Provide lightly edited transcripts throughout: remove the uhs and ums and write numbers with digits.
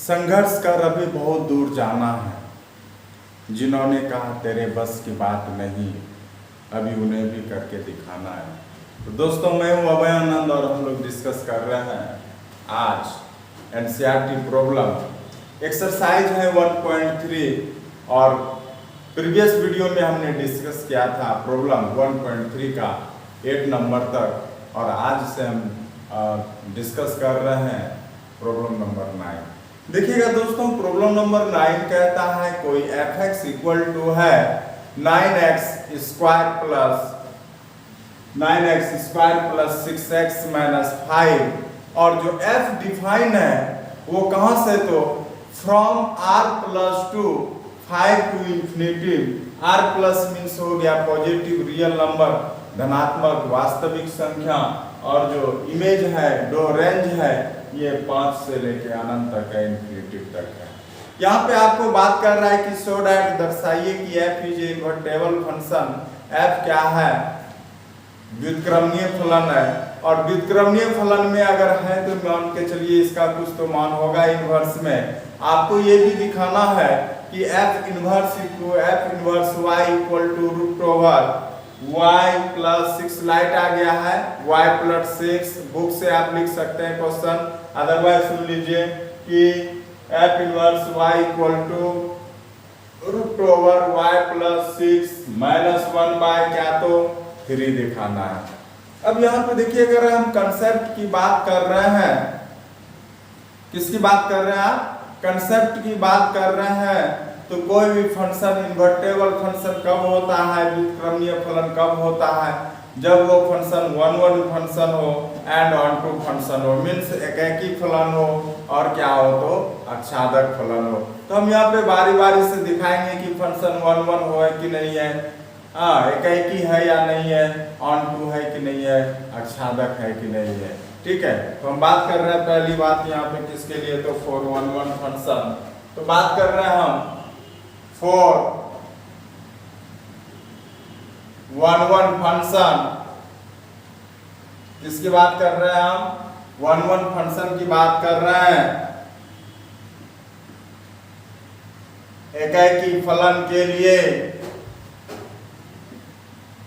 संघर्ष कर अभी बहुत दूर जाना है, जिन्होंने कहा तेरे बस की बात नहीं, अभी उन्हें भी करके दिखाना है। तो दोस्तों, मैं हूं अभय आनंद और हम लोग डिस्कस कर रहे हैं आज एनसीईआरटी प्रॉब्लम एक्सरसाइज है 1.3 और प्रीवियस वीडियो में हमने डिस्कस किया था प्रॉब्लम 1.3 का 8 नंबर तक, और आज से हम डिस्कस कर रहे हैं प्रॉब्लम नंबर 9। देखिएगा दोस्तों, प्रॉब्लम नंबर 9 कहता है कोई f(x) इक्वल टू है 9x square plus 6x minus 5, और जो f डिफाइन है वो कहां से, तो from r plus to 5 to infinity. r plus means हो गया पॉजिटिव रियल नंबर, धनात्मक वास्तविक संख्या, और जो इमेज है दो रेंज है ये 5 से लेके अनंत तक है, इंफिनिटी तक है। यहाँ पे आपको बात कर रहा है कि सो डैट दर्शाइए कि f is invertible function. f क्या है, व्युत्क्रमणीय फलन है, और व्युत्क्रमणीय फलन में अगर है तो मान के चलिए इसका कुछ तो मान होगा इनवर्स में। आपको ये भी दिखाना है कि f inverse y equal to root over y plus 6, light आ गया है y प्लस 6, बुक से आप लिख सकते हैं क्वेश्चन, अदरवाइज सुन लीजिए कि f inverse y equal to root over y plus 6 minus 1 by क्या, तो 3 दिखाना है। अब यहाँ पे देखिए, अगर हम कंसेप्ट की बात कर रहे हैं, किसकी बात कर रहे हैं आप, कंसेप्ट की बात कर रहे हैं, तो कोई भी फंक्शन इन्वर्टेबल फंक्शन कब होता है, व्युत्क्रमणीय फलन कब होता है, जब वो फंक्शन 1 फंक्शन हो एंड ऑन टू फंक्शन हो, मीन्स एकैकी फलन हो और क्या हो, तो अक्षादक फलन हो। तो हम यहाँ पे बारी बारी से दिखाएंगे कि फंक्शन 1 हो कि नहीं है, एकैकी है या नहीं है, ऑन टू है कि नहीं है, अक्षादक है कि नहीं है। ठीक है, तो हम बात कर रहे हैं पहली बात यहाँ पे किसके लिए, तो 4 फंक्शन। तो बात कर रहे हैं हम 4 फंक्शन, किसकी बात कर रहे हैं हम, 1 फंक्शन की बात कर रहे हैं, एकैकी फलन के लिए,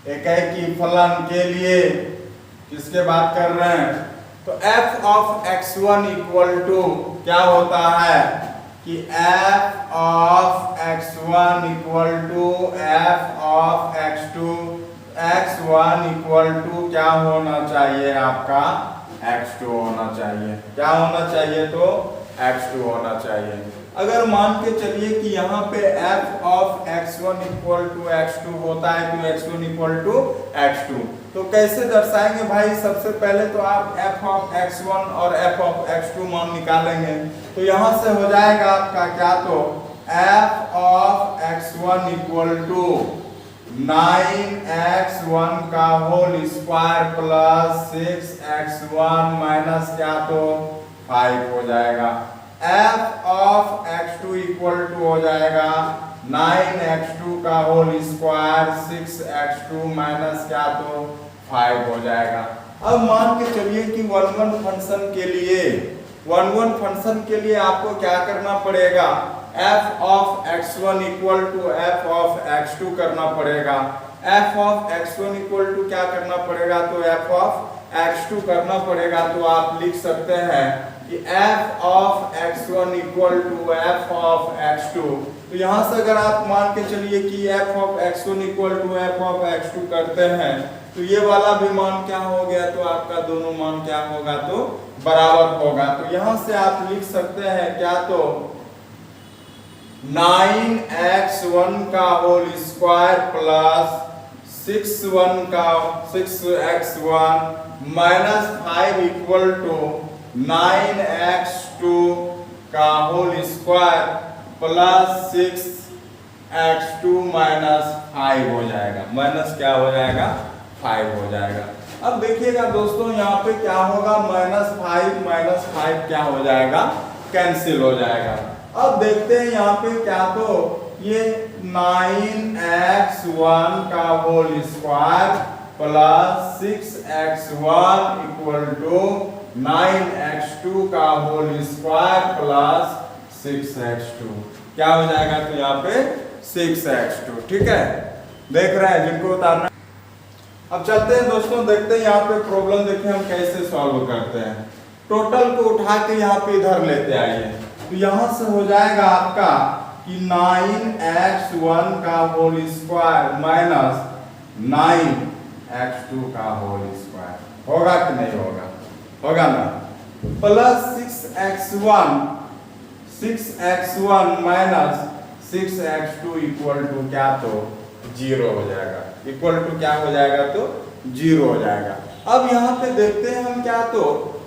एकैकी फलन के लिए किसके बात कर रहे हैं, तो f of x1 equal to क्या होता है कि f of x1 equal to f of x2, x1 equal to क्या होना चाहिए आपका, x2 होना चाहिए। क्या होना चाहिए, तो x2 होना चाहिए। अगर मान के चलिए कि यहाँ पे f of x1 equal to x2 होता है, तो x1 इक्वल टू x2, तो कैसे दर्शाएंगे भाई, सबसे पहले तो आप f ऑफ x1 और f ऑफ x2 मान निकालेंगे, तो यहाँ से हो जाएगा आपका क्या, तो f of x1 equal to 9x1 का whole square plus 6x1 minus क्या, तो 5 हो जाएगा। f of x2 equal to हो जाएगा 9x2 का होल स्क्वायर 6x2 माइनस क्या, तो 5 हो जाएगा। अब मान के चलिए कि 1 फंक्शन के लिए, 1 फंक्शन के लिए आपको क्या करना पड़ेगा, f of x1 equal to f of x2 करना पड़ेगा। f of x1 equal to क्या करना पड़ेगा, तो f ऑफ x2 करना पड़ेगा। तो आप लिख सकते हैं कि f of x1 equal to f of x2। तो यहाँ से अगर आप मान के चलिए कि f of x1 equal to f of x2 करते हैं, तो ये वाला भी मान क्या हो गया, तो आपका दोनों मान क्या होगा, तो बराबर होगा। तो यहाँ से आप लिख सकते हैं क्या, तो 9x1 का whole square plus 6x1 minus 5 equal to 9x2 का whole square plus 6x2 minus 5 हो जाएगा, माइनस क्या हो जाएगा, 5 हो जाएगा। अब देखिएगा दोस्तों, यहाँ पे क्या होगा, माइनस 5 क्या हो जाएगा, कैंसिल हो जाएगा। अब देखते हैं यहाँ पे क्या, तो ये 9x1 का whole square plus 6x1 equal to 9x2 का होल स्क्वायर प्लस 6x2 क्या हो जाएगा, तो यहाँ पे 6x2, ठीक है। देख रहे हैं जिनको उतारना। अब चलते हैं दोस्तों, देखते हैं यहाँ पे प्रॉब्लम, देखिए हम कैसे सॉल्व करते हैं। टोटल को उठा के यहाँ पे इधर लेते आइए, तो यहाँ से हो जाएगा आपका कि 9x1 का होल स्क्वायर माइनस 9x2 का होल स्क्वायर, होगा कि नहीं होगा, होगा ना, plus 6x1 minus 6x2 equal to क्या, तो 0 हो जाएगा, इक्वल टू क्या हो जाएगा, तो 0 हो जाएगा। अब यहाँ पे देखते हैं हम क्या, तो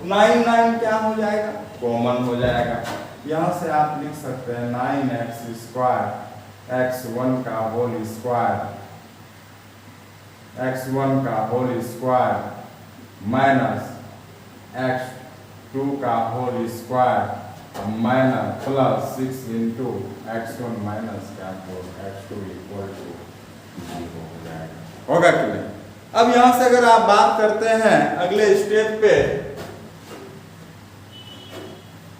9 क्या हो जाएगा, कॉमन हो जाएगा। यहाँ से आप लिख सकते हैं 9x स्क्वायर x1 का होल स्क्वायर माइनस x2 का whole square minus plus 6 into x1 minus क्या, तो x2 इक्वल टू 0 हो जाएगा, होगा कि नहीं। अब यहां से अगर आप बात करते हैं अगले स्टेप पे,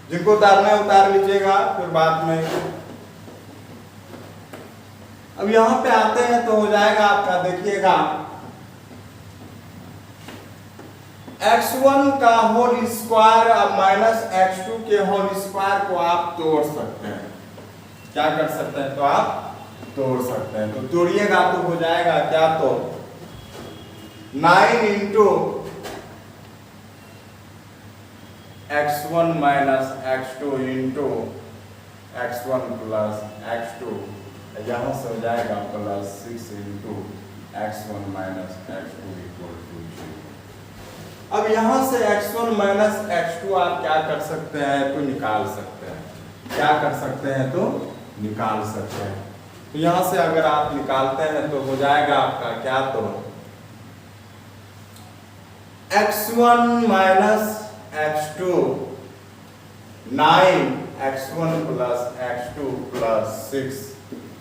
जिनको उतारना है उतार लीजिएगा, फिर बाद में। अब यहां पे आते हैं तो हो जाएगा आपका, देखिएगा x1 का होल स्क्वायर अब माइनस x2 के होल स्क्वायर को आप तोड़ सकते हैं, क्या कर सकते हैं, तो आप तोड़ सकते हैं। तो तोड़िएगा तो हो जाएगा क्या, तो 9 into x1 minus x2 into x1 plus x2, यहाँ से हो जाएगा plus 6 into x1 minus x2 equal to 0। अब यहाँ से x1 माइनस x2 आप क्या कर सकते हैं, तो निकाल सकते हैं, क्या कर सकते हैं, तो निकाल सकते हैं। तो यहाँ से अगर आप निकालते हैं तो हो जाएगा आपका क्या, तो x1 minus x2 9x1 plus x2 plus 6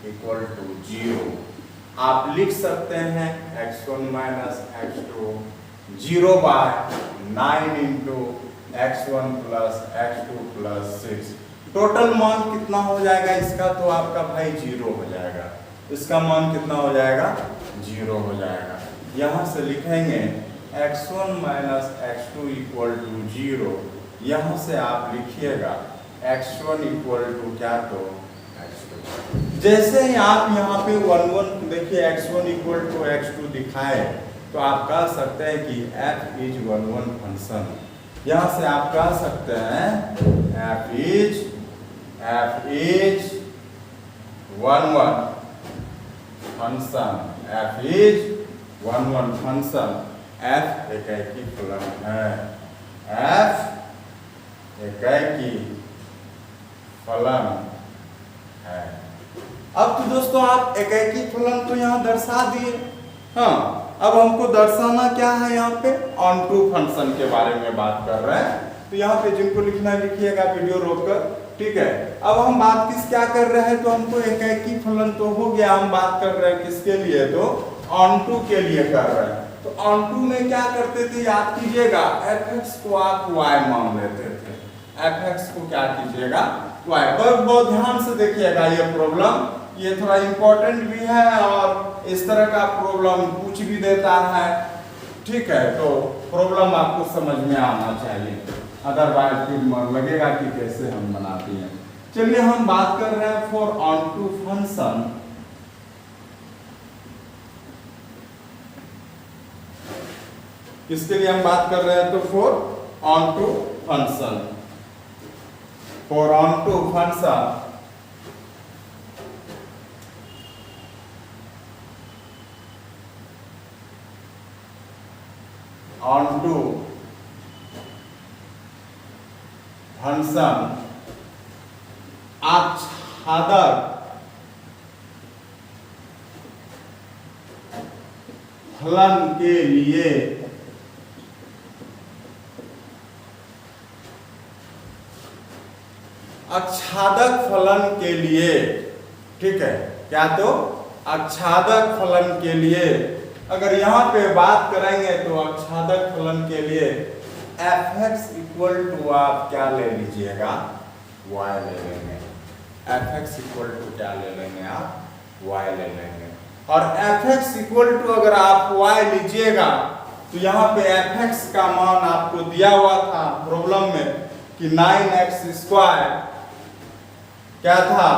equal to 0। आप लिख सकते हैं x1 minus x2 0 by 9 into x1 plus x2 plus 6। Total मान कितना हो जाएगा इसका, तो आपका भाई 0 हो जाएगा, इसका मान कितना हो जाएगा, 0 हो जाएगा। यहाँ से लिखेंगे x1 minus x2 equal to 0, यहाँ से आप लिखिएगा x1 इक्वल टू क्या, तो x2। जैसे ही आप यहाँ पे 1 देखिए x1 इक्वल टू x2 दिखाए, तो आप कह सकते हैं कि f इज 1 फंक्शन। यहाँ से आप कह सकते हैं f is 1 function, f is 1 function, f एकैकी फलन है, f एकैकी फलन है। अब तो दोस्तों आप एकैकी फलन तो यहाँ दर्शा दिए। हाँ, अब हमको दर्शाना क्या है, यहाँ पे ऑनटू फंक्शन के बारे में बात कर रहे हैं। तो यहाँ पे जिनको लिखना लिखिएगा वीडियो रोककर, ठीक है। अब हम बात क्या कर रहे हैं, तो हमको एकैकी फलन तो हो गया, हम बात कर रहे हैं किसके लिए, तो ऑनटू के लिए कर रहे हैं। तो ऑनटू में क्या करते थे, याद कीजिएगा, fx को आप y मान लेते थे, fx को क्या कीजिएगा, y। बहुत ध्यान से देखिएगा ये प्रॉब्लम, ये थोड़ा इंपॉर्टेंट भी है और इस तरह का प्रॉब्लम पूछ भी देता है, ठीक है। तो प्रॉब्लम आपको समझ में आना चाहिए, अदरवाइज फिर लगेगा कि कैसे हम बनाते हैं। चलिए हम बात कर रहे हैं फॉर ऑनटू फंक्शन। किसके लिए हम बात कर रहे हैं, तो for onto function, for onto function onto function आच्छादक फलन के लिए आच्छादक फलन के लिए, ठीक है, क्या, तो आच्छादक फलन के लिए अगर यहाँ पे बात करेंगे तो आच्छादक फलन के लिए fx इक्वल टू आप क्या ले लीजिएगा, y ले लेंगे। fx इक्वल टू क्या ले लेंगे आप, y ले लेंगे। और fx इक्वल टू अगर आप y लीजिएगा तो यहाँ पे fx का मान आपको दिया हुआ था प्रॉब्लम में कि 9x स्क्वायर क्या था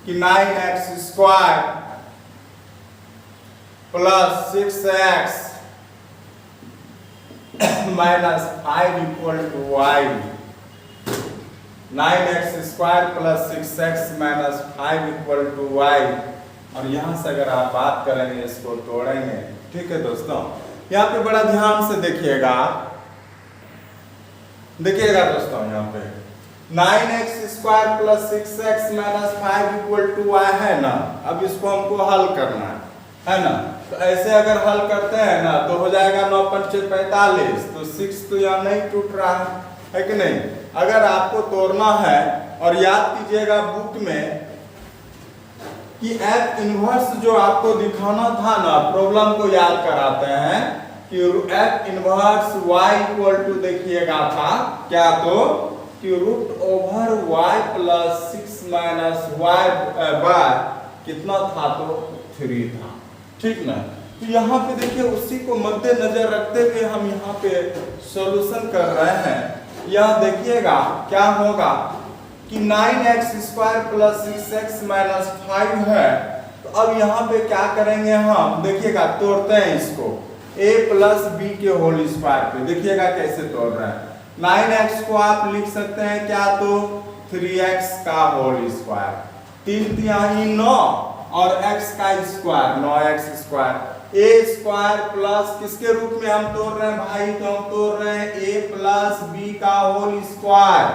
कि 9x square plus 6x minus 5 equal to y। 9x square plus 6x minus 5 equal to y। और यहाँ से अगर आप बात करेंगे इसको तोड़ेंगे, ठीक है दोस्तों। यहाँ पे बड़ा ध्यान से देखिएगा दोस्तों, यहाँ पे 9x square plus 6x minus 5 equal to y है ना। अब इसको हमको हल करना है ना। तो ऐसे अगर हल करते हैं ना तो हो जाएगा 9 पंचे 45, तो 6 तो यहाँ नहीं टूट रहा है कि नहीं। अगर आपको तोड़ना है और याद कीजिएगा बुक में कि F इनवर्स जो आपको दिखाना था ना, प्रॉब्लम को याद कराते हैं कि F inverse y equal to देखिएगा था क्या, तो कि root over y plus 6 minus y by कितना था, तो 3 था, ठीक ना। तो यहाँ पे देखिए उसी को मद्देनजर रखते हुए हम यहाँ पे सॉल्यूशन कर रहे हैं। यह देखिएगा क्या होगा कि 9x square plus 6x minus 5 है। तो अब यहाँ पे क्या करेंगे हम, देखिएगा तोड़ते हैं इसको a प्लस बी के होल स्क्वायर पे। देखिएगा कैसे तोड़ रहे हैं। 9x को आप लिख सकते हैं क्या, तो 3x का होल स्क्वायर, 3 तिहाई 9 और x का square 9x square. a square plus किसके रूप में हम तोड़ रहे हैं भाई, तो हम तोड़ रहे हैं a प्लस बी का होल स्क्वायर।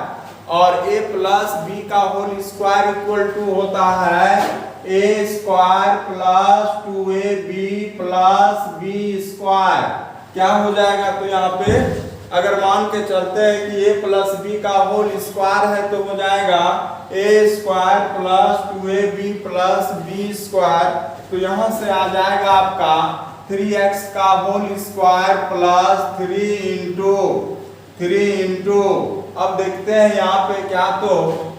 और a प्लस बी का होल स्क्वायर इक्वल टू होता है a square plus 2ab plus b square. क्या हो जाएगा, तो यहाँ पे अगर मान के चलते हैं कि a प्लस बी का होल स्क्वायर है तो हो जाएगा a square plus 2ab plus b square. तो यहाँ से आ जाएगा आपका 3x का होल स्क्वायर प्लस 3 इंटू अब देखते हैं यहाँ पे क्या, तो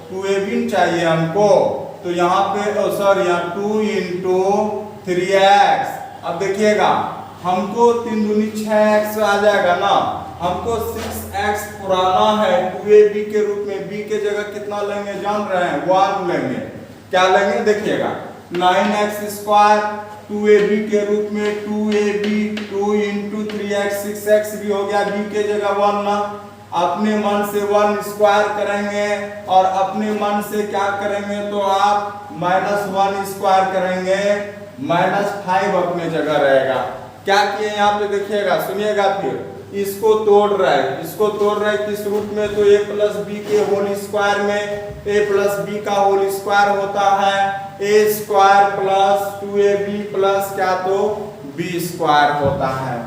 2ab चाहिए हमको, तो यहाँ पे सॉरी यहाँ 2 इंटू 3x। अब देखिएगा हमको 3 दूनी 6x आ जाएगा ना। हमको 6x पुराना है 2ab के रूप में, b के जगह कितना लेंगे जान रहे हैं, 1 लेंगे। क्या लेंगे देखिएगा 9x स्क्वायर 2ab के रूप में 2ab 2 इंटू 3x 6x भी हो गया, b के जगह 1 ना। अपने मन से 1 स्क्वायर करेंगे और अपने मन से क्या करेंगे, तो आप -1 स्क्वायर करेंगे, -5 अपने जगह रहेगा। क्या किए यहाँ पे देखिएगा, सुनिएगा फिर इसको तोड़ रहा है किस रूप में, तो a प्लस बी के होल स्क्वायर में a प्लस बी का होल स्क्वायर होता है a square plus 2ab plus क्या, तो b स्क्वायर होता है।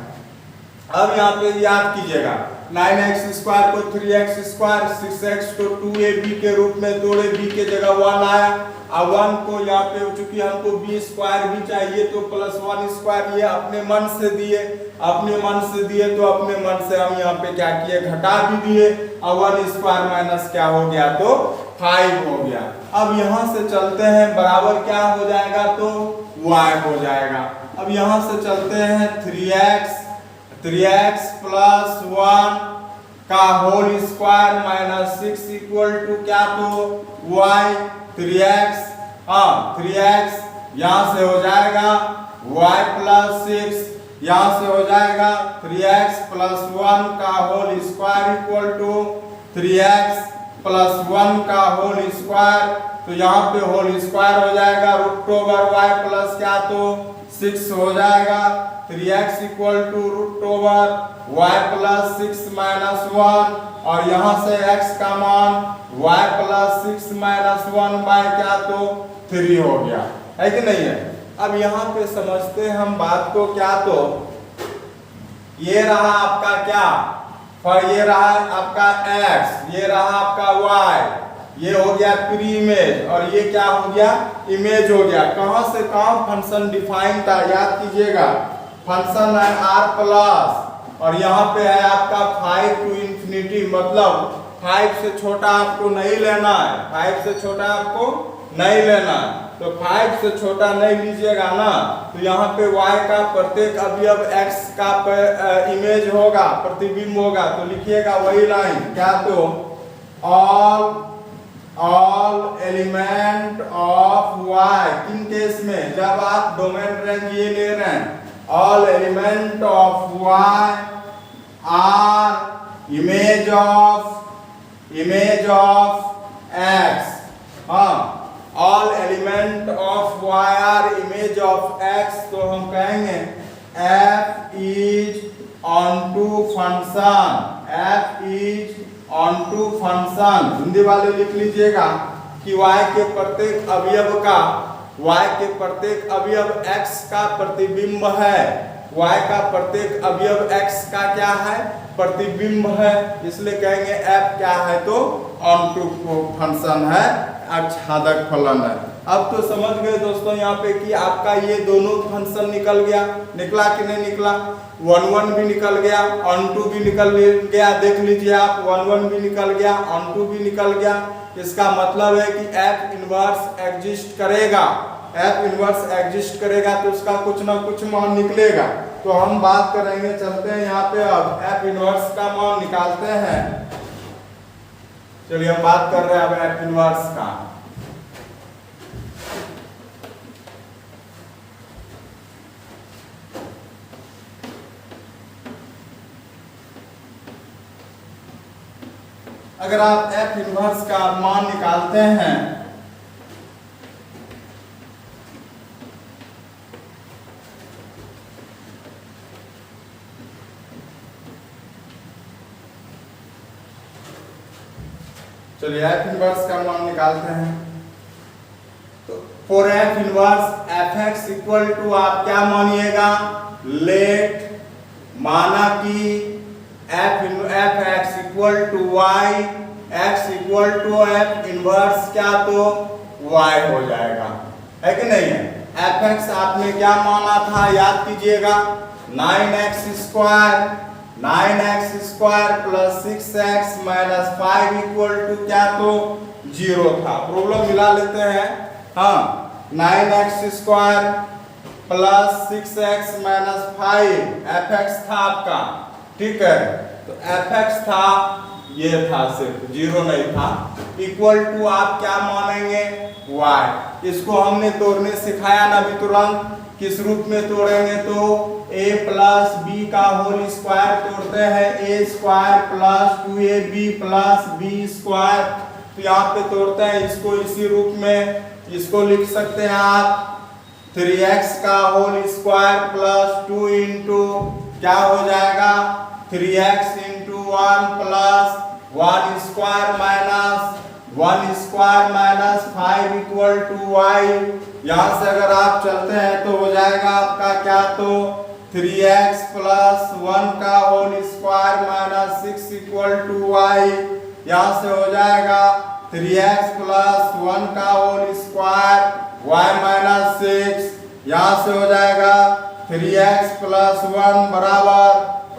अब यहाँ पे याद कीजिएगा 9x स्क्वायर को 3x स्क्वायर 6x को 2ab के रूप में तोड़े, b के जगह 1 आया। अब 1 को यहाँ पे चूंकि हमको b स्क्वायर भी चाहिए तो +1 स्क्वायर ये अपने मन से दिए तो अपने मन से हम यहाँ पे क्या किए, घटा भी दिए। अब 1 स्क्वायर माइनस क्या हो गया, तो 5 हो गया। अब यहाँ से चलते हैं बराबर क्या हो जाएगा, तो y हो जाएगा। अब यहाँ से चलते हैं 3x प्लस 1 का whole square minus 6 equal to क्या, तो y। 3x यहाँ से हो जाएगा y प्लस 6, यहाँ से हो जाएगा 3x प्लस 1 का whole square equal to 3x plus 1 का होल स्क्वायर। तो यहाँ पे होल स्क्वायर हो जाएगा रूट ओवर y प्लस क्या, तो 6 हो जाएगा। 3x equal to root over y plus 6 minus 1 और यहाँ से x का मान y प्लस 6 माइनस 1 बाय क्या, तो 3 हो गया, है कि नहीं है। अब यहाँ पे समझते हैं हम बात को, क्या, तो ये रहा आपका क्या, ये रहा आपका x, ये रहा आपका y, ये हो गया प्री इमेज और ये क्या हो गया, इमेज हो गया। कहां से कहां फंक्शन डिफाइन था, याद कीजिएगा फंक्शन है r प्लस और यहाँ पे है आपका 5 टू इंफिनिटी, मतलब 5 से छोटा आपको नहीं लेना है, 5 से छोटा आपको नहीं लेना है। तो 5 से छोटा नहीं लीजिएगा ना, तो यहाँ पे y का प्रत्येक अवयव x का इमेज होगा, प्रतिबिंब होगा। तो लिखिएगा वही लाइन, क्या तो ऑल एलिमेंट ऑफ y, किन केस में, जब आप डोमेन रेंज ये ले रहे हैं, all element of y are image of x। हाँ, all element of y are image of x, तो हम कहेंगे f is onto function, f is onto function. Hindi वाले लिख लीजिएगा कि y के प्रत्येक अवयव का, y के प्रत्येक अवयव x का प्रतिबिंब है, y का प्रत्येक अवयव x का क्या है, प्रतिबिंब है। इसलिए कहेंगे f क्या है, तो ऑनटू फंक्शन है, आच्छादक फलन है। अब तो समझ गए दोस्तों यहाँ पे कि आपका ये दोनों फंक्शन निकल गया, निकला कि नहीं निकला, 1 भी निकल गया, ऑन टू भी निकल गया। देख लीजिए आप, 1 भी निकल गया, ऑन टू भी निकल गया। इसका मतलब है कि F इनवर्स एग्जिस्ट करेगा, F इनवर्स एग्जिस्ट करेगा तो उसका कुछ ना कुछ मान निकलेगा। तो हम बात करेंगे, चलते हैं यहाँ पे, अब F इनवर्स का मान निकालते हैं। चलिए हम बात कर रहे हैं अब F इनवर्स का। अगर आप F इनवर्स का मान निकालते हैं चलिए F इनवर्स का मान निकालते हैं। तो for F inverse Fx equal to, आप क्या मानिएगा, लेट, माना कि Fx equal to y, x equal to F inverse क्या, तो y हो जाएगा, है कि नहीं है। Fx आपने क्या माना था, याद कीजिएगा, 9x square plus 6x minus 5 equal to क्या, तो 0 था। प्रॉब्लम मिला लेते हैं। हाँ, 9x square plus 6x minus 5 Fx था आपका, ठीक है। तो Fx था, ये था, सिर्फ 0 नहीं था। इक्वल टू आप क्या मानेंगे, y। इसको हमने तोड़ने सिखाया ना अभी तुरंत, किस रूप में तोड़ेंगे, तो a प्लस बी का होल स्क्वायर तोड़ते हैं, a square plus 2ab plus b square. तो यहाँ पे तोड़ते हैं इसको इसी रूप में, इसको लिख सकते हैं आप 3x का होल स्क्वायर प्लस 2 इंटू क्या हो जाएगा, 3x into 1 plus 1 square minus 5 equal to y। यहाँ से अगर आप चलते हैं तो हो जाएगा आपका क्या, तो 3x प्लस 1 का whole square minus 6 equal to y। यहाँ से हो जाएगा 3x प्लस 1 का होल स्क्वायर y माइनस 6। यहाँ से हो जाएगा 3x प्लस 1 बराबर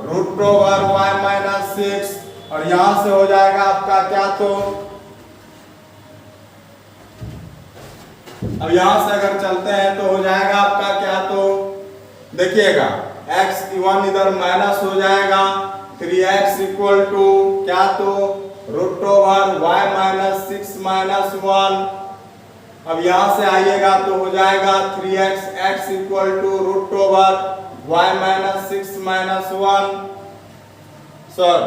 रूट ओवर y माइनस 6। और यहाँ से हो जाएगा आपका क्या, तो अब यहां से अगर चलते हैं तो हो जाएगा आपका क्या, तो देखिएगा x की 1 इधर माइनस हो जाएगा, 3x इक्वल टू क्या, तो root over y minus 6 minus 1। अब यहां से आइएगा तो हो जाएगा 3x x equal to root over y minus 6 minus 1। Sir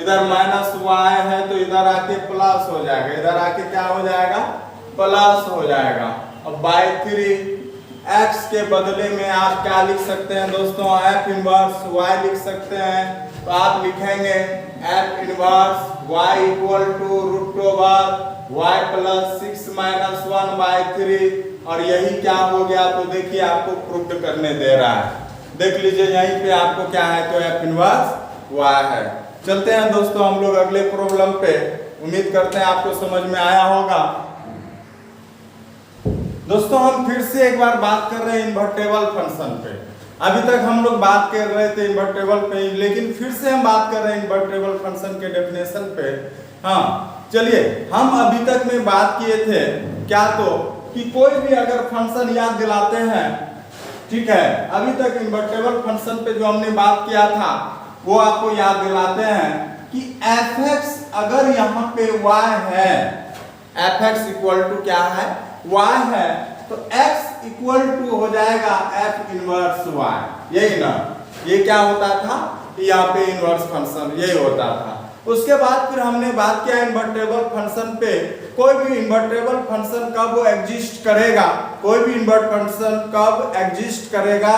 इधर माइनस y है तो इधर आके प्लस हो जाएगा, इधर आके क्या हो जाएगा, प्लस हो जाएगा। अब बाय 3 x के बदले में आप क्या लिख सकते हैं दोस्तों, F इनवर्स y लिख सकते हैं। तो आप लिखेंगे F inverse y equal to root over y plus 6 minus 1 by 3। और यही क्या हो गया, तो देखिए आपको प्रूफ करने दे रहा है, देख लीजिए यहीं पे आपको क्या है, तो F इनवर्स y है। चलते हैं दोस्तों हम लोग अगले प्रॉब्लम पे, उम्मीद करते हैं आपको समझ में आया होगा। दोस्तों हम फिर से एक बार बात कर रहे हैं इन्वर्टेबल फंक्शन पे। अभी तक हम लोग बात कर रहे थे इन्वर्टेबल पे, लेकिन फिर से हम बात कर रहे हैं इन्वर्टेबल फंक्शन के डेफिनेशन पे हाँ चलिए, हम अभी तक में बात किए थे क्या तो कि कोई भी अगर फंक्शन याद दिलाते हैं, ठीक है, अभी तक इन्वर्टेबल फंक्शन पे जो हमने बात किया था वो आपको याद दिलाते हैं कि fx अगर यहाँ पे y है, fx इक्वल टू क्या है, y है, तो x इक्वल टू हो जाएगा f इनवर्स y। यही ना, ये क्या होता था, यहाँ पे इनवर्स फंक्शन यही होता था। उसके बाद फिर हमने बात किया इन्वर्टेबल फंक्शन पे, कोई भी इन्वर्टेबल फंक्शन कब एग्जिस्ट करेगा, कोई भी इन्वर्ट फंक्शन कब एग्जिस्ट करेगा,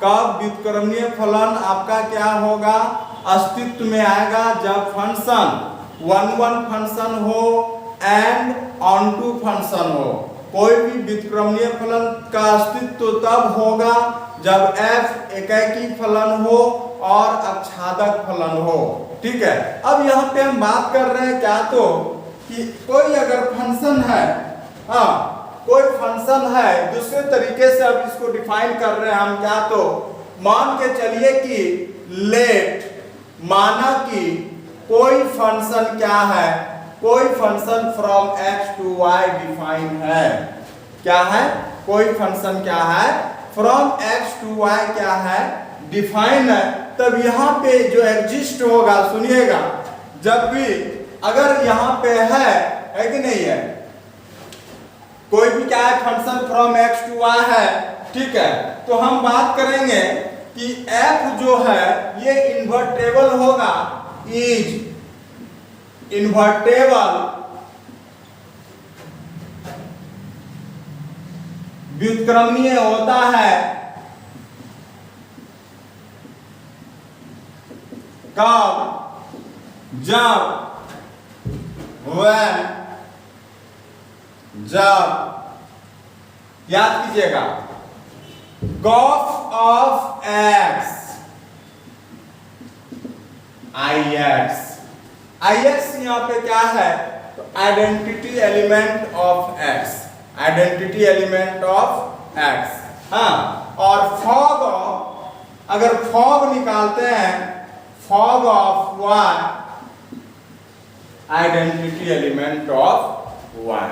कब व्युत्क्रमणीय फलन आपका क्या होगा, अस्तित्व में आएगा, जब फंक्शन वन वन फंक्शन हो एंड ऑन टू फंक्शन हो। कोई भी व्युत्क्रमणीय फलन का अस्तित्व तब होगा जब f एकैकी फलन हो और अक्षादक फलन हो, ठीक है। अब यहाँ पे हम बात कर रहे हैं क्या तो कि कोई अगर फंक्शन है, हाँ कोई फंक्शन है, दूसरे तरीके से अब इसको डिफाइन कर रहे हैं हम क्या तो, मान के चलिए कि लेट, माना कि कोई फंक्शन क्या है, कोई function from x to y define है, क्या है, कोई फंक्शन क्या है, फ्रॉम x टू y क्या है, डिफाइन है। तब यहाँ पे जो एग्जिस्ट होगा, सुनिएगा, जब भी अगर यहाँ पे है कि नहीं है, कोई भी क्या है function from x to y है, ठीक है, तो हम बात करेंगे कि f जो है ये इन्वर्टेबल होगा, इज इन्वर्टेबल, व्युत्क्रमणीय होता है कब, जब when, जब, याद कीजिएगा, gauge of x, ix, ix यहाँ पे क्या है, तो identity element of x, identity element of x, हाँ। और फॉग, अगर फॉग निकालते हैं, fog of y, identity element of y,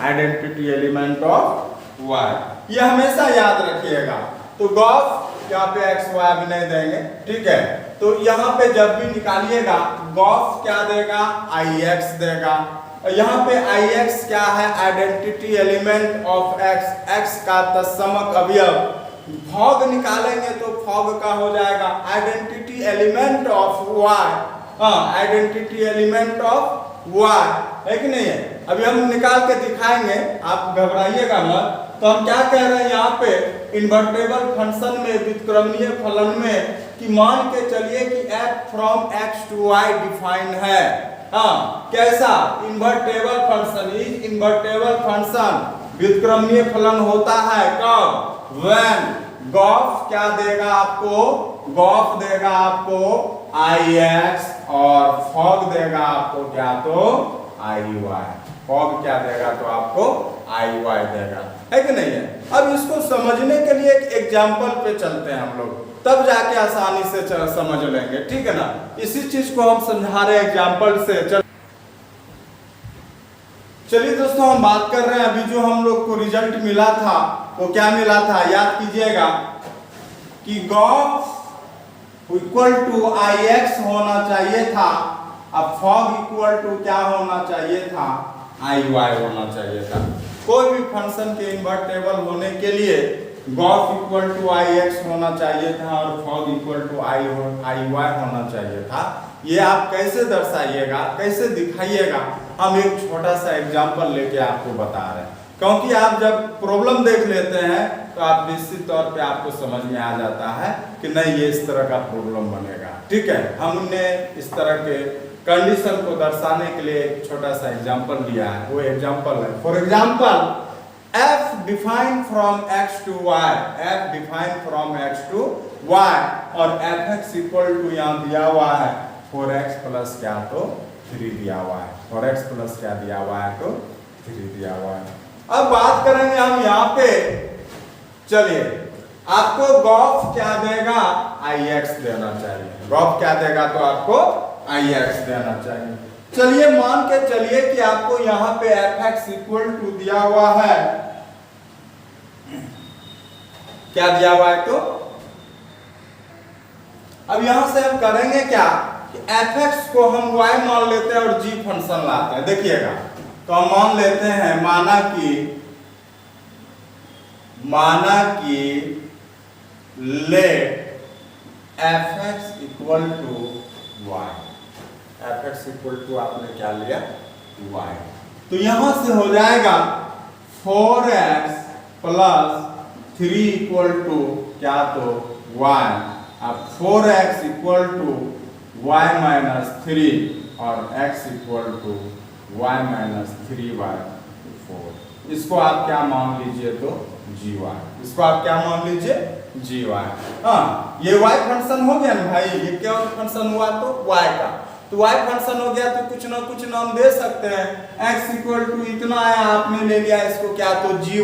identity element of y, ये हमेशा याद रखिएगा। तो गॉफ यहाँ पे x y भी नहीं देंगे, ठीक है, तो यहाँ पे जब भी निकालिएगा गॉफ क्या देगा, ix देगा। यहाँ पे ix क्या है, identity element of x, x का तत्समक अवयव। फॉग निकालेंगे तो फॉग का हो जाएगा आइडेंटिटी एलिमेंट ऑफ y, हाँ आइडेंटिटी एलिमेंट ऑफ y, है कि नहीं है। अभी हम निकाल के दिखाएंगे, आप घबराइएगा मत। तो हम क्या कह रहे हैं यहाँ पे इन्वर्टेबल फंक्शन में, व्युत्क्रमणीय फलन में, कि मान के चलिए कि f from x to y define है, हाँ कैसा, invertible function, is invertible function, व्युत्क्रमणीय फलन होता है कब, when, गॉफ क्या देगा आपको, गॉफ देगा आपको ix और फॉग देगा आपको क्या तो iy, फॉग क्या देगा तो आपको iy देगा, है कि नहीं है। अब इसको समझने के लिए एक एग्जाम्पल पे चलते हैं हम लोग, तब जाके आसानी से समझ लेंगे, ठीक है ना। इसी चीज को हम समझा रहे हैं एग्जाम्पल से। चलिए दोस्तों, हम बात कर रहे हैं अभी जो हम लोग को रिजल्ट मिला था वो क्या मिला था, याद कीजिएगा कि गॉफ इक्वल टू ix होना चाहिए था, अब फॉग इक्वल टू क्या होना चाहिए था, iy होना चाहिए था। कोई भी फंक्शन के इन्वर्टेबल होने के लिए गॉफ इक्वल टू ix होना चाहिए था और फॉग इक्वल टू iy होना चाहिए था। ये आप कैसे दर्शाइएगा, कैसे दिखाइएगा, हम एक छोटा सा एग्जांपल लेके आपको बता रहे हैं, क्योंकि आप जब प्रॉब्लम देख लेते हैं तो आप निश्चित तौर पे आपको समझ में आ जाता है कि नहीं ये इस तरह का प्रॉब्लम बनेगा, ठीक है। हमने इस तरह के कंडीशन को दर्शाने के लिए एक छोटा सा एग्जांपल लिया है, वो एग्जांपल है for example f define from x to y, f define from x to y और fx इक्वल टू यहाँ दिया हुआ है 4x प्लस क्या तो 3 दिया हुआ है, 4x प्लस क्या दिया हुआ है तो 3 दिया हुआ है। अब बात करेंगे हम यहाँ पे, चलिए आपको गॉफ क्या देगा, ix देना चाहिए, गॉफ क्या देगा तो आपको ix देना चाहिए। चलिए मान के चलिए कि आपको यहां पे fx इक्वल टू दिया हुआ है, क्या दिया हुआ है, तो अब यहां से हम करेंगे क्या कि fx को हम y मान लेते हैं और g फंक्शन लाते हैं। देखिएगा, तो हम मान लेते हैं, माना कि let fx equal to y, fx equal to आपने क्या लिया, y, तो यहां से हो जाएगा 4x प्लस 3 इक्वल टू क्या, तो y। अब 4x equal to y minus 3 और x equal to y minus 3y 4। इसको आप क्या मान लीजिए, तो gy। इसको आप क्या मान लीजिए, gy। हाँ, ये y फंक्शन हो गया ना भाई, ये क्या फंक्शन हुआ, तो y का। तो y फंक्शन हो गया तो कुछ ना कुछ नाम दे सकते हैं। x इक्वल टू इतना आया, आपने ले लिया इसको क्या, तो gy।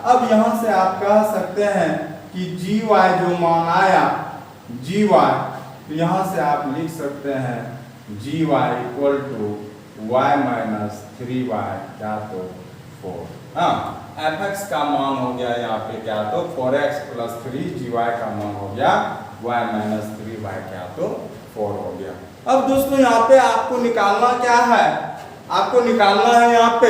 अब यहां से आप कह सकते हैं कि gy जो मान आया gy, तो यहां से आप लिख सकते हैं gy equal to y minus 3y क्या, तो 4। हाँ, fx का मान हो गया यहाँ पे क्या, तो 4x प्लस 3, gy का मान हो गया y माइनस 3y क्या, तो 4 हो गया। अब दोस्तों यहाँ पे आपको निकालना क्या है, आपको निकालना है यहाँ पे,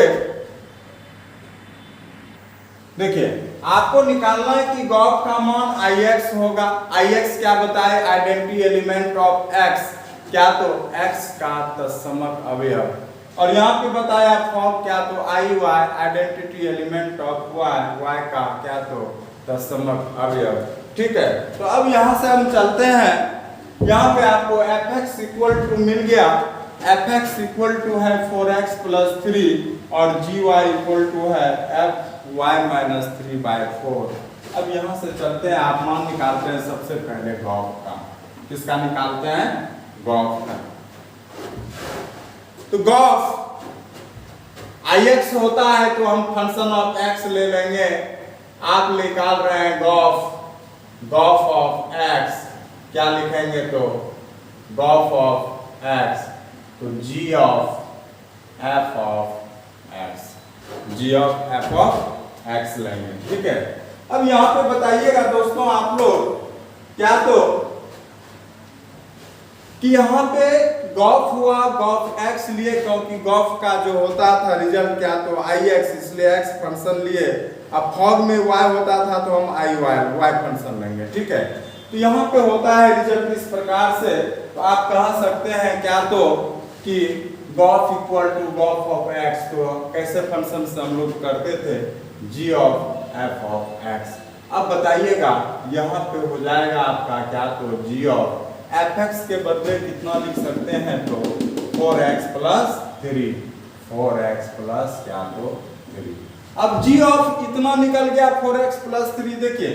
देखिए आपको निकालना है कि गॉफ का मान ix होगा। ix क्या बताए, आइडेंटिटी एलिमेंट ऑफ x क्या, तो x का तत्समक अवयव। और यहाँ पे बताया फॉर्म क्या, तो iy identity element of y का क्या, तो तत्समक अवयव। ठीक है, तो अब यहाँ से हम चलते हैं, यहाँ पे आपको fx इक्वल टू मिल गया, fx इक्वल टू है 4x प्लस 3 और gy इक्वल टू है fy माइनस 3/4। अब यहाँ से चलते हैं, आप मान निकालते हैं सबसे पहले गॉफ का। किसका निकालते हैं, गॉफ का। तो गॉफ ix होता है तो हम फंक्शन ऑफ x ले लेंगे। आप निकाल रहे हैं गॉफ ऑफ x, क्या लिखेंगे, तो गॉफ ऑफ x, तो g of f of x, g of f of x लेंगे। ठीक है, अब यहां पे बताइएगा दोस्तों आप लोग क्या, तो कि यहाँ पे गॉफ हुआ, गॉफ x लिए, क्योंकि गॉफ का जो होता था रिजल्ट क्या, तो ix, इसलिए x फंक्शन लिए। अब फॉग में y होता था तो हम y फंक्शन लेंगे। ठीक है, तो यहाँ पे होता है रिजल्ट इस प्रकार से, तो आप कह सकते हैं क्या, तो कि gof equal to gof of x, तो कैसे फंक्शन से हम लोग करते थे, g of f of x। अब बताइएगा यहाँ पे हो जाएगा आपका क्या, तो g ऑफ fx के बदले कितना लिख सकते हैं, तो 4x प्लस 3, 4x प्लस क्या, तो 3। अब g ऑफ इतना निकल गया 4x प्लस 3। देखिए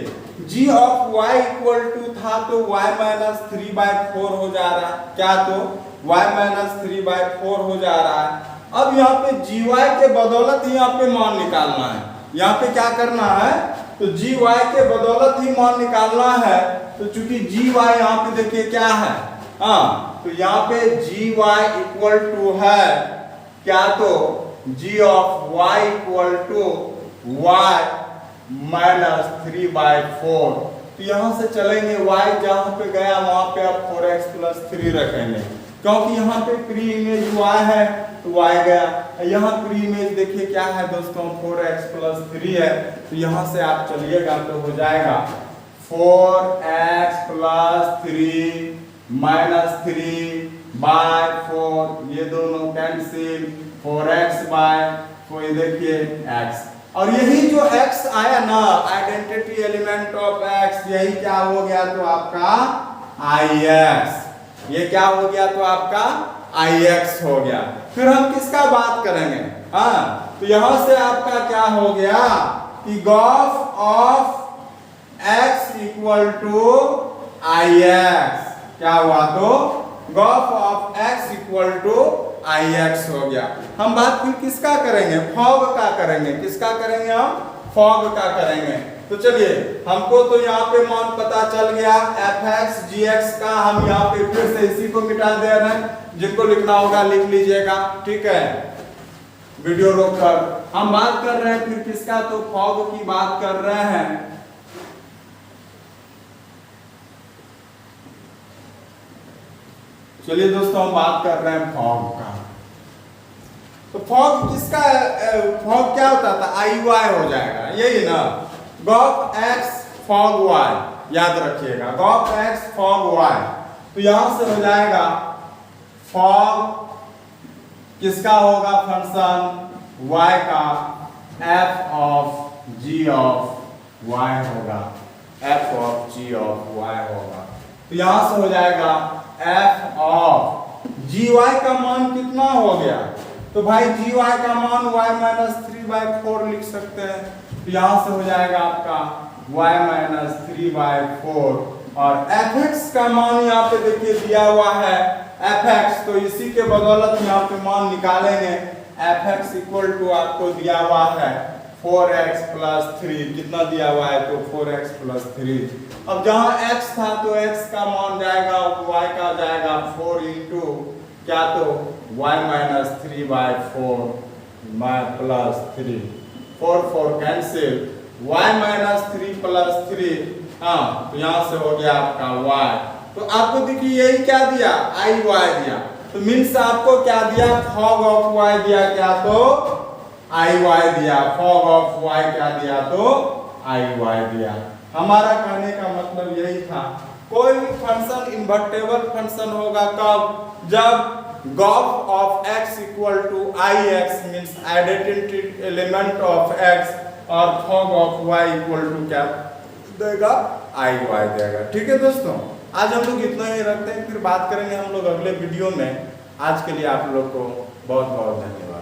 g of y equal to था तो y माइनस 3/4 हो जा रहा है, क्या, तो y माइनस 3/4 हो जा रहा है। अब यहाँ पे gy के बदौलत ही यहाँ पे मान निकालना है। यहाँ पे क्या करना है, तो gy के बदौलत ही मान निकालना है। तो चूंकि gy यहाँ पे देखिए क्या है, हाँ, तो यहाँ पे gy इक्वल टू है क्या, तो g of y equal to y minus 3/4। तो यहाँ से चलेंगे y जहाँ पे गया वहां पे आप 4x प्लस 3 रखेंगे, क्योंकि यहाँ पे प्री इमेज y है तो y गया। यहाँ प्री इमेज देखिए क्या है दोस्तों, 4x प्लस 3 है। तो यहाँ से आप चलिएगा तो हो जाएगा 4x प्लस 3 माइनस 3/4, ये दोनों कैंसिल, 4x/4, देखिए x। और यही जो x आया ना, आइडेंटिटी एलिमेंट ऑफ x, यही क्या हो गया, तो आपका ix। ये क्या हो गया, तो आपका ix हो गया। फिर हम किसका बात करेंगे, हाँ, तो यहां से आपका क्या हो गया कि gof of x equal to ix, क्या हुआ, तो gof of x equal to ix हो गया। हम बात फिर किसका करेंगे, फॉग का करेंगे। किसका करेंगे हम, फॉग का करेंगे। तो तो चलिए हमको तो यहाँ पे मान पता चल गया fx gx का। हम यहाँ पे फिर से इसी को मिटा दे रहे हैं, जिनको लिखना होगा लिख लीजिएगा, ठीक है। वीडियो रोककर हम बात कर रहे हैं फिर किसका, तो फॉग की बात कर रहे हैं। चलिए दोस्तों हम बात कर रहे हैं फॉग का। तो फॉग किसका, फॉग क्या होता था, आई वाई हो जाएगा, यही ना। गॉफ एक्स फॉग वाई, याद रखिएगा, गॉफ एक्स फॉग वाई। तो यहां से हो जाएगा फॉग किसका होगा फंक्शन, वाई का, f of g of y होगा, f of g of y होगा। तो यहां से हो जाएगा एफ ऑफ जी वाई का मान कितना हो गया, तो भाई जी वाई का मान y माइनस 3/4 लिख सकते हैं। तो यहां से हो जाएगा आपका y माइनस 3/4, और fx का मान यहाँ पे देखिए दिया हुआ है fx, तो इसी के बदौलत यहाँ पे मान निकालेंगे। fx इक्वल टू आपको दिया हुआ है 4x प्लस 3, कितना दिया हुआ है, तो 4x प्लस 3। अब जहां x था तो x का मान जाएगा, y का जाएगा 4 इंटू क्या, तो y minus 3/4 plus 3, 4 cancel, y minus 3 plus 3, हाँ तो यहाँ से हो गया आपका y। तो आपको देखिए यही क्या दिया, आई वाई दिया, तो मीन्स आपको क्या दिया, फॉग ऑफ y दिया, क्या तो आई वाई दिया, फॉग ऑफ y क्या दिया, तो आई वाई दिया। हमारा कहने का मतलब यही था, कोई भी फंक्शन इन्वर्टेबल फंक्शन होगा कब, जब gof of x equal to I X means identity element of x, और fog of y equal to क्या देगा, आई वाई देगा। ठीक है दोस्तों, आज हम लोग इतना ही रखते हैं, फिर बात करेंगे हम लोग अगले वीडियो में। आज के लिए आप लोग को बहुत बहुत धन्यवाद।